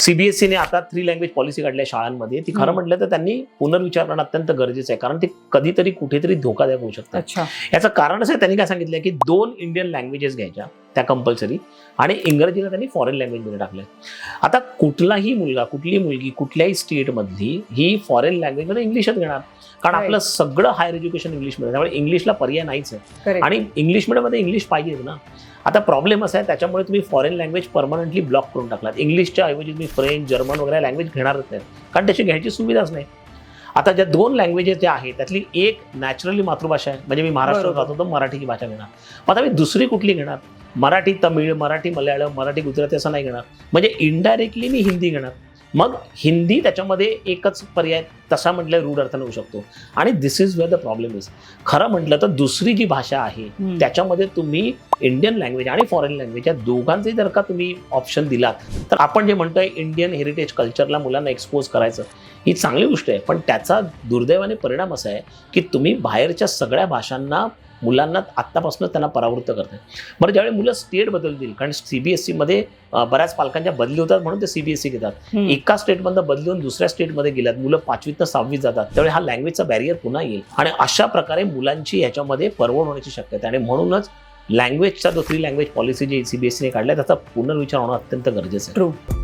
सीबीएसईने आता 3 language policy काढल्या शाळांमध्ये. ती खरं म्हटलं तर त्यांनी पुनर्विचार करणं अत्यंत गरजेचं आहे, कारण ते कधीतरी कुठेतरी धोकादायक होऊ शकतं. अच्छा. याचं कारण असं आहे, त्यांनी काय सांगितलं की 2 इंडियन लँग्वेजेस घ्यायच्या त्या कंपल्सरी, आणि इंग्रजीला त्यांनी फॉरेन लँग्वेजमध्ये टाकलं. आता कुठलाही मुलगा, कुठलीही मुलगी कुठल्याही स्टेटमधली ही फॉरेन लँग्वेजमध्ये इंग्लिशच घेणार, कारण आपलं सगळं हायर एज्युकेशन इंग्लिशमध्ये, त्यामुळे इंग्लिशला पर्याय नाहीच आहे. आणि इंग्लिश मिडियममध्ये इंग्लिश पाहिजेच ना. आता प्रॉब्लेम असा आहे, त्याच्यामुळे तुम्ही फॉरेन लँग्वेज परमनंटली ब्लॉक करून टाकलात. इंग्लिशच्या ऐवजी तुम्ही फ्रेंच, जर्मन वगैरे लँग्वेज घेणारच नाहीत, कारण त्याची घ्यायची सुविधाच नाही. आता ज्या 2 लँग्वेजेस ज्या आहेत त्यातली एक नॅचरली मातृभाषा आहे, म्हणजे मी महाराष्ट्रात राहतो तर मराठीची भाषा घेणार. आता मी दुसरी कुठली घेणार? मराठी तमिळ, मराठी मल्याळम, मराठी गुजराती असं नाही घेणार, म्हणजे इनडायरेक्टली मी हिंदी घेणार. मग हिंदी त्याच्यामध्ये एकच पर्याय, तसा म्हटलं रूढ अर्थ होऊ शकतो. आणि this is where the problem is. खरं म्हटलं तर दुसरी जी भाषा आहे त्याच्यामध्ये तुम्ही इंडियन लँग्वेज आणि फॉरेन लँग्वेज या दोघांचे जर का तुम्ही ऑप्शन दिलात, तर आपण जे म्हणतोय इंडियन हेरिटेज कल्चरला मुलांना एक्सपोज करायचं, ही चांगली गोष्ट आहे. पण त्याचा दुर्दैवाने परिणाम असा आहे की तुम्ही बाहेरच्या सगळ्या भाषांना मुलांना आत्तापासून त्यांना परावृत्त करताय. बरं, ज्यावेळी मुलं स्टेट बदलतील, कारण सीबीएसईमध्ये बऱ्याच पालकांच्या बदली होतात म्हणून ते सीबीएसई घेतात. एका स्टेटमधून बदलून दुसऱ्या स्टेटमध्ये गेल्यात, मुलं 5वी ते 6वी जातात, त्यावेळी हा लँग्वेजचा बॅरियर पुन्हा येईल, आणि अशा प्रकारे मुलांची ह्याच्यामध्ये परवड होण्याची शक्यता आहे. आणि म्हणूनच लँग्वेजचा जो 3 लँग्वेज पॉलिसी जी सीबीएसईने काढल्या त्याचा पुनर्विचार होणं अत्यंत गरजेचं आहे.